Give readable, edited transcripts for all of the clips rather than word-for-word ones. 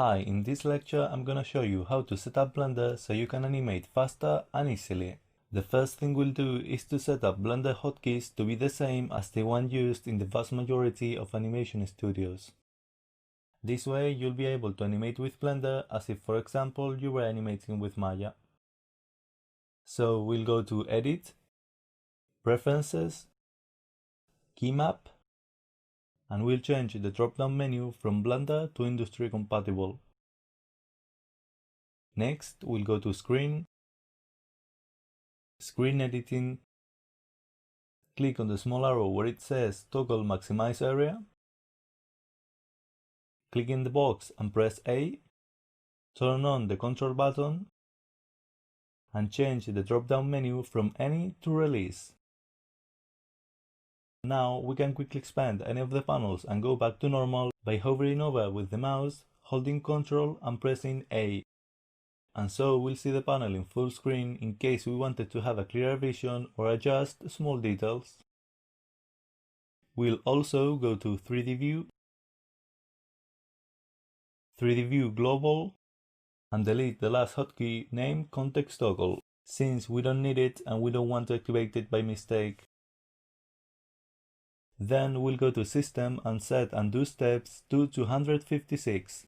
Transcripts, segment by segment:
Hi, in this lecture I'm gonna show you how to set up Blender so you can animate faster and easily. The first thing we'll do is to set up Blender hotkeys to be the same as the one used in the vast majority of animation studios. This way you'll be able to animate with Blender as if, for example, you were animating with Maya. So we'll go to Edit, Preferences, Key Map, and we'll change the drop-down menu from Blender to Industry Compatible. Next, we'll go to Screen, Screen Editing, click on the small arrow where it says Toggle Maximize Area, click in the box and press A, turn on the control button, and change the drop-down menu from Any to Release. Now we can quickly expand any of the panels and go back to normal by hovering over with the mouse, holding Ctrl and pressing A. And so we'll see the panel in full screen in case we wanted to have a clearer vision or adjust small details. We'll also go to 3D View, 3D View Global, and delete the last hotkey named Context Toggle, since we don't need it and we don't want to activate it by mistake. Then we'll go to System and set Undo Steps to 256.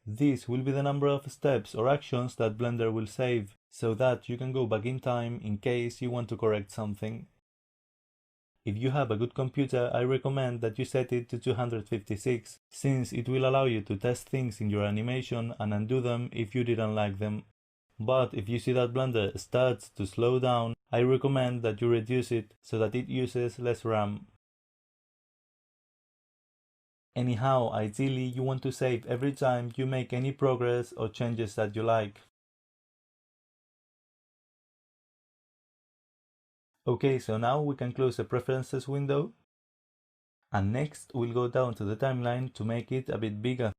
This will be the number of steps or actions that Blender will save, so that you can go back in time in case you want to correct something. If you have a good computer, I recommend that you set it to 256, since it will allow you to test things in your animation and undo them if you didn't like them. But if you see that Blender starts to slow down, I recommend that you reduce it so that it uses less RAM. Anyhow, ideally you want to save every time you make any progress or changes that you like. Okay, so now we can close the Preferences window. And next we'll go down to the timeline to make it a bit bigger.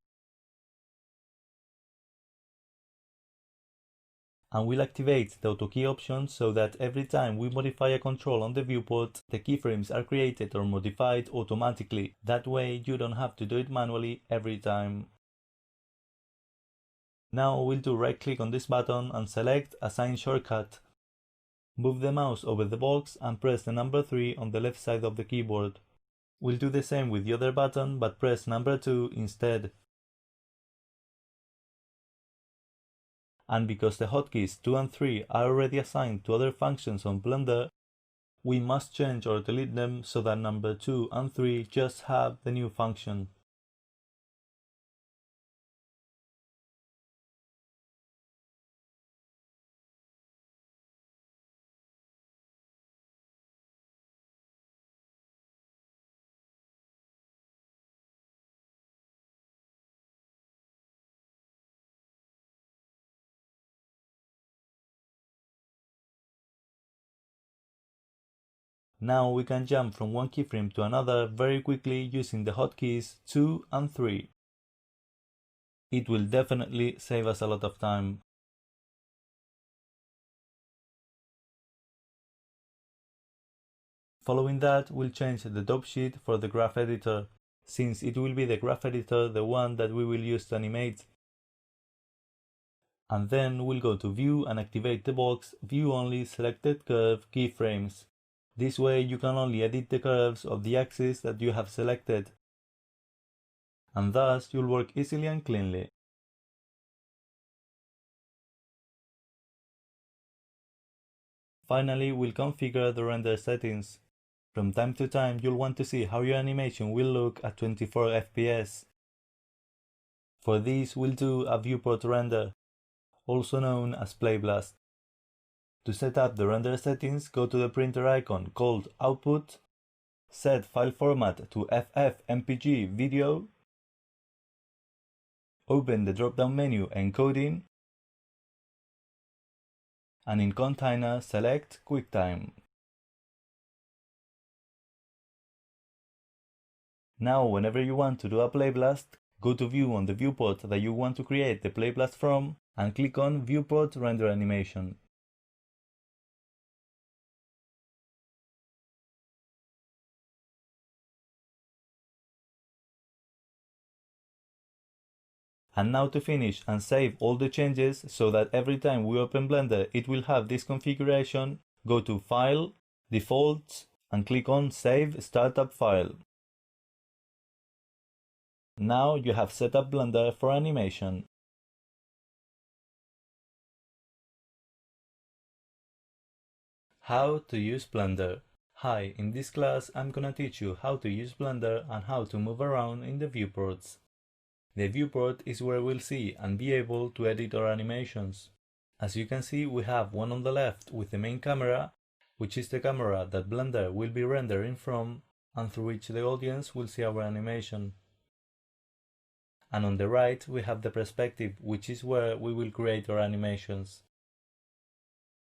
And we'll activate the auto key option so that every time we modify a control on the viewport, the keyframes are created or modified automatically. That way you don't have to do it manually every time. Now we'll do right click on this button and select Assign Shortcut. Move the mouse over the box and press the number 3 on the left side of the keyboard. We'll do the same with the other button, but press number 2 instead. And because the hotkeys 2 and 3 are already assigned to other functions on Blender, we must change or delete them so that number 2 and 3 just have the new function. Now we can jump from one keyframe to another very quickly using the hotkeys 2 and 3. It will definitely save us a lot of time. Following that, we'll change the top sheet for the graph editor, since it will be the graph editor the one that we will use to animate. And then we'll go to View and activate the box View Only Selected Curve Keyframes. This way you can only edit the curves of the axis that you have selected, and thus you'll work easily and cleanly. Finally, we'll configure the render settings. From time to time you'll want to see how your animation will look at 24 FPS. For this we'll do a viewport render, also known as Playblast. To set up the render settings, go to the printer icon called Output, set file format to FFmpeg video, open the drop-down menu Encoding, and in Container select QuickTime. Now whenever you want to do a Playblast, go to View on the viewport that you want to create the Playblast from and click on Viewport Render Animation. And now to finish and save all the changes so that every time we open Blender it will have this configuration, go to File, Defaults, and click on Save Startup File. Now you have set up Blender for animation. How to use Blender. Hi, in this class I'm gonna teach you how to use Blender and how to move around in the viewports. The viewport is where we'll see and be able to edit our animations. As you can see, we have one on the left with the main camera, which is the camera that Blender will be rendering from and through which the audience will see our animation. And on the right we have the perspective, which is where we will create our animations.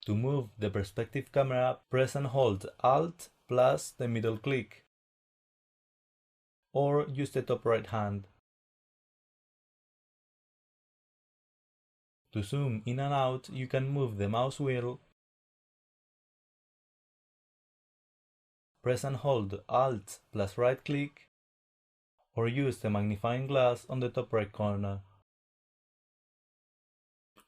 To move the perspective camera, press and hold Alt plus the middle click, or use the top right hand. To zoom in and out, you can move the mouse wheel, press and hold Alt plus right click, or use the magnifying glass on the top right corner.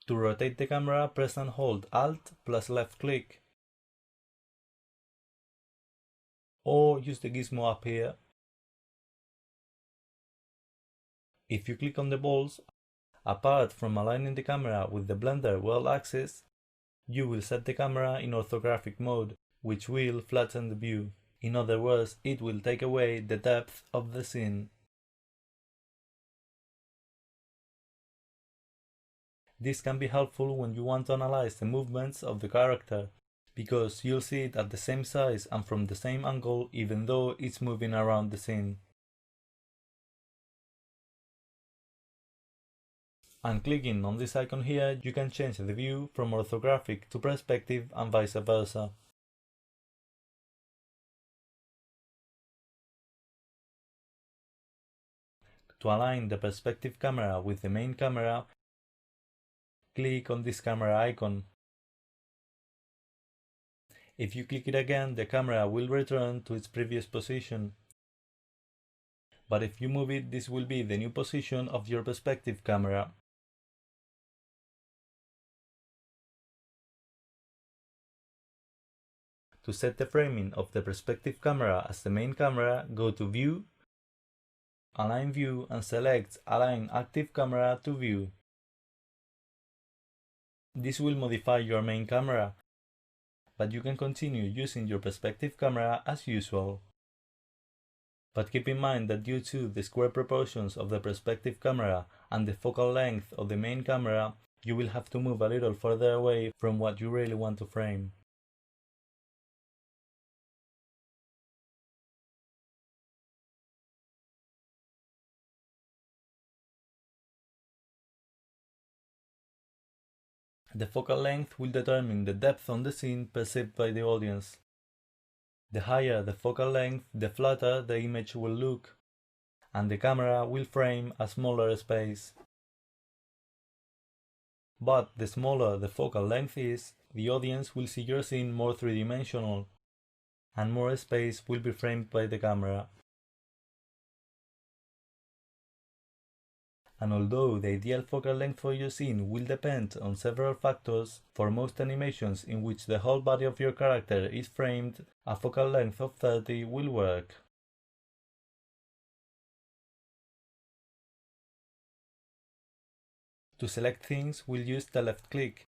To rotate the camera, press and hold Alt plus left click, or use the gizmo up here. If you click on the balls, apart from aligning the camera with the Blender world axis, you will set the camera in orthographic mode, which will flatten the view. In other words, it will take away the depth of the scene. This can be helpful when you want to analyze the movements of the character, because you'll see it at the same size and from the same angle even though it's moving around the scene. And clicking on this icon here, you can change the view from orthographic to perspective and vice versa. To align the perspective camera with the main camera, click on this camera icon. If you click it again, the camera will return to its previous position. But if you move it, this will be the new position of your perspective camera. To set the framing of the perspective camera as the main camera, go to View, Align View, and select Align Active Camera to View. This will modify your main camera, but you can continue using your perspective camera as usual. But keep in mind that due to the square proportions of the perspective camera and the focal length of the main camera, you will have to move a little further away from what you really want to frame. The focal length will determine the depth on the scene perceived by the audience. The higher the focal length, the flatter the image will look, and the camera will frame a smaller space. But the smaller the focal length is, the audience will see your scene more three-dimensional, and more space will be framed by the camera. And although the ideal focal length for your scene will depend on several factors, for most animations in which the whole body of your character is framed, a focal length of 30 will work. To select things, we'll use the left click.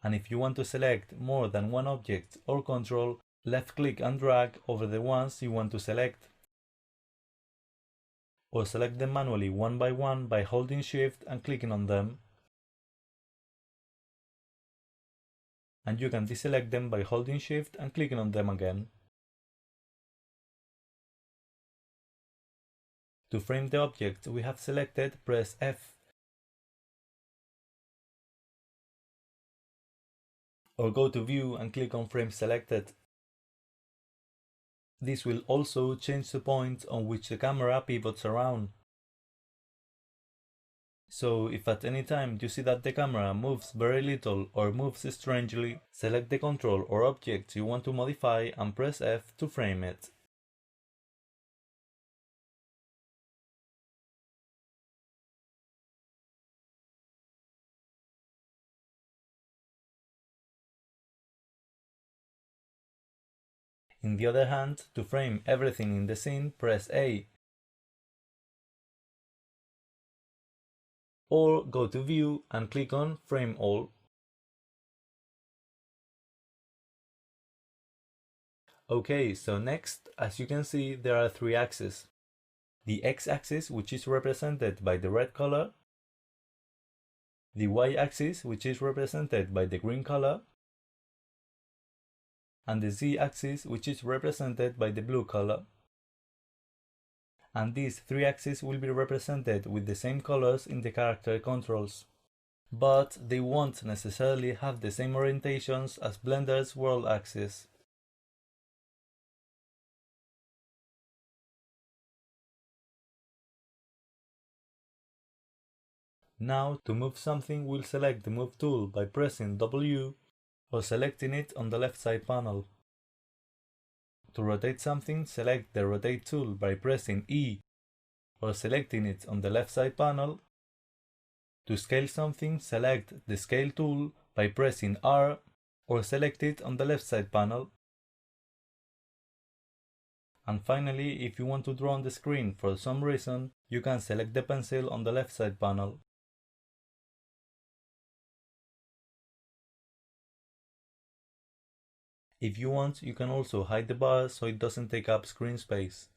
And if you want to select more than one object or control, left click and drag over the ones you want to select. Or select them manually one by holding Shift and clicking on them. And you can deselect them by holding Shift and clicking on them again. To frame the object we have selected, press F. Or go to View and click on Frame Selected. This will also change the point on which the camera pivots around. So if at any time you see that the camera moves very little or moves strangely, select the control or object you want to modify and press F to frame it. In the other hand, to frame everything in the scene, press A. Or go to View and click on Frame All. Okay, so next, as you can see, there are three axes. The x-axis, which is represented by the red color, the y-axis, which is represented by the green color, and the z-axis, which is represented by the blue color. And these three axes will be represented with the same colors in the character controls. But they won't necessarily have the same orientations as Blender's world axis. Now, to move something, we'll select the Move tool by pressing W or selecting it on the left side panel. To rotate something, select the Rotate tool by pressing E or selecting it on the left side panel. To scale something, select the Scale tool by pressing R or select it on the left side panel. And finally, if you want to draw on the screen for some reason, you can select the pencil on the left side panel. If you want, you can also hide the bar so it doesn't take up screen space.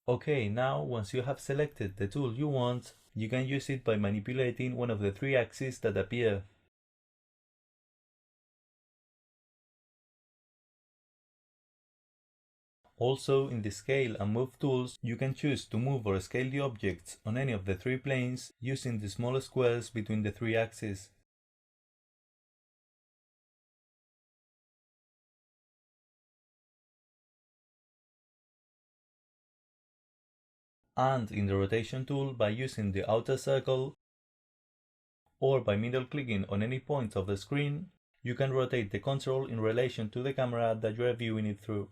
Okay, now once you have selected the tool you want, you can use it by manipulating one of the three axes that appear. Also, in the Scale and Move tools, you can choose to move or scale the objects on any of the three planes using the small squares between the three axes. And in the Rotation tool by using the outer circle, or by middle clicking on any point of the screen, you can rotate the control in relation to the camera that you are viewing it through.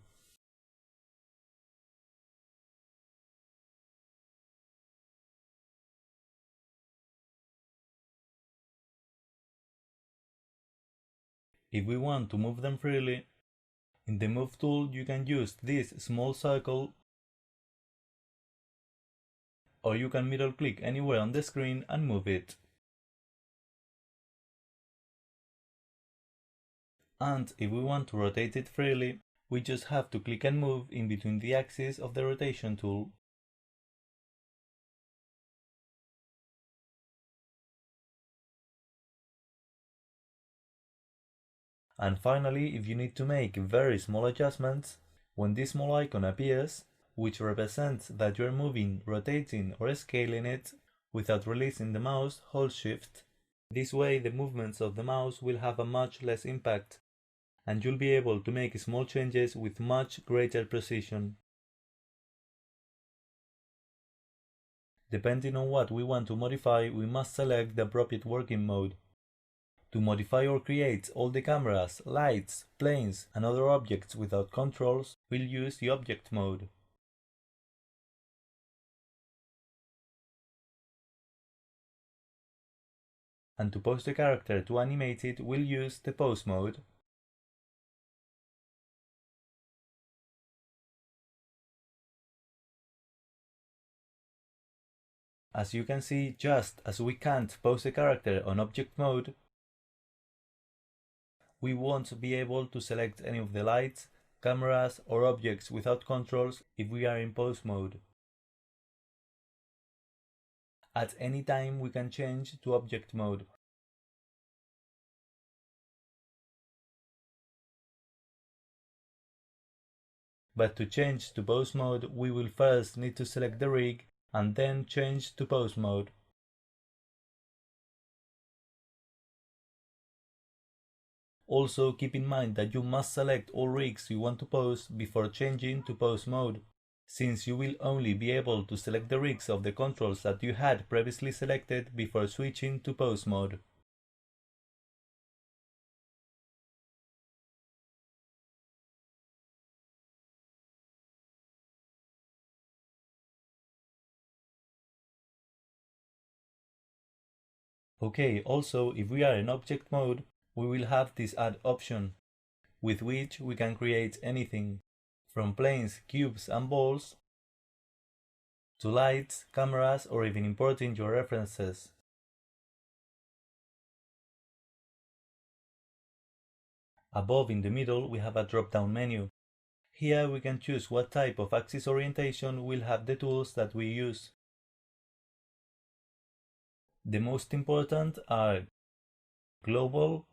If we want to move them freely, in the Move tool you can use this small circle, or you can middle click anywhere on the screen and move it. And if we want to rotate it freely, we just have to click and move in between the axes of the Rotation tool. And finally, if you need to make very small adjustments, when this small icon appears, which represents that you're moving, rotating or scaling it without releasing the mouse, hold Shift. This way the movements of the mouse will have a much less impact, and you'll be able to make small changes with much greater precision. Depending on what we want to modify, we must select the appropriate working mode. To modify or create all the cameras, lights, planes, and other objects without controls, we'll use the Object mode. And to pose the character to animate it, we'll use the Pose mode. As you can see, just as we can't pose the character on Object mode, we won't be able to select any of the lights, cameras, or objects without controls if we are in Pose mode. At any time we can change to Object mode. But to change to Pose mode, we will first need to select the rig and then change to Pose mode. Also keep in mind that you must select all rigs you want to pose before changing to Pose mode, since you will only be able to select the rigs of the controls that you had previously selected before switching to Pose mode. Okay, also if we are in Object mode, we will have this Add option, with which we can create anything, from planes, cubes and balls, to lights, cameras, or even importing your references. Above in the middle we have a drop-down menu. Here we can choose what type of axis orientation will have the tools that we use. The most important are global,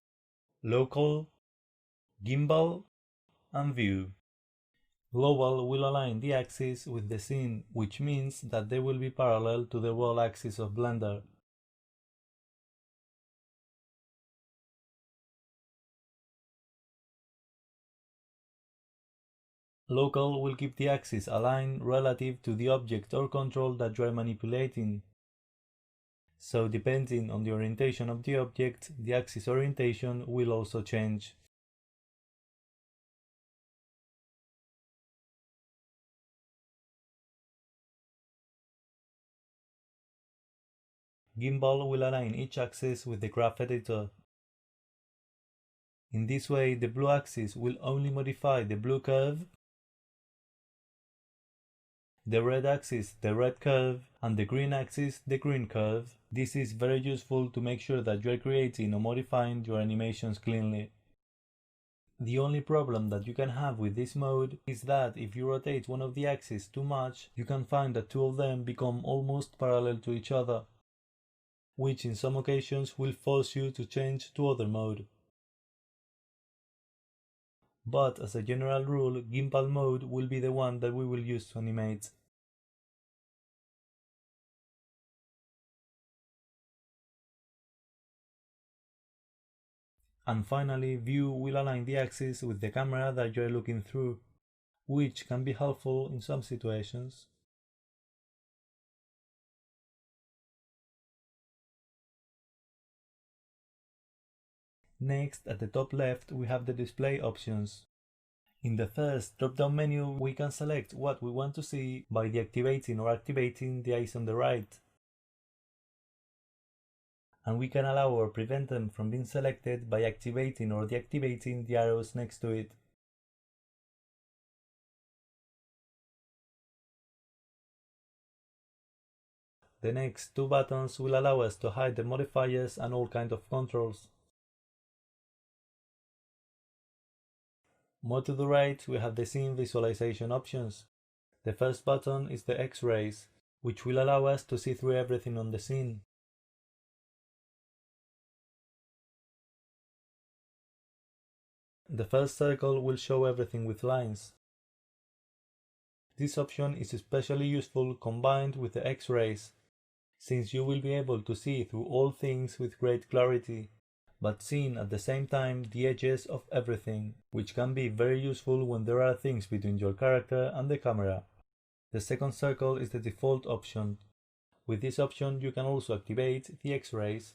local, gimbal, and view. Global will align the axis with the scene, which means that they will be parallel to the wall axis of Blender. Local will keep the axis aligned relative to the object or control that you are manipulating. So depending on the orientation of the object, the axis orientation will also change. Gimbal will align each axis with the graph editor. In this way, the blue axis will only modify the blue curve, the red axis the red curve, and the green axis the green curve. This is very useful to make sure that you are creating or modifying your animations cleanly. The only problem that you can have with this mode is that if you rotate one of the axes too much, you can find that two of them become almost parallel to each other, which in some occasions will force you to change to other mode. But as a general rule, gimbal mode will be the one that we will use to animate. And finally, view will align the axis with the camera that you are looking through, which can be helpful in some situations. Next, at the top left, we have the display options. In the first drop-down menu, we can select what we want to see by deactivating or activating the eyes on the right. And we can allow or prevent them from being selected by activating or deactivating the arrows next to it. The next two buttons will allow us to hide the modifiers and all kinds of controls. More to the right, we have the scene visualization options. The first button is the X-rays, which will allow us to see through everything on the scene. The first circle will show everything with lines. This option is especially useful combined with the X-rays, since you will be able to see through all things with great clarity, but seeing at the same time the edges of everything, which can be very useful when there are things between your character and the camera. The second circle is the default option. With this option you can also activate the X-rays.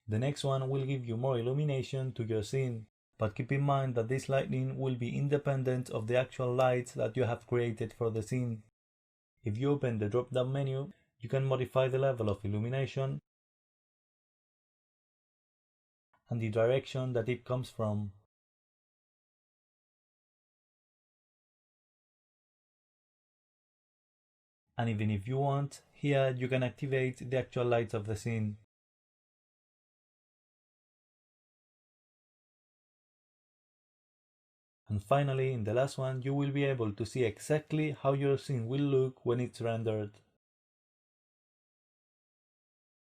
The next one will give you more illumination to your scene, but keep in mind that this lighting will be independent of the actual lights that you have created for the scene. If you open the drop-down menu, you can modify the level of illumination and the direction that it comes from. And even if you want, here you can activate the actual lights of the scene. And finally, in the last one, you will be able to see exactly how your scene will look when it's rendered.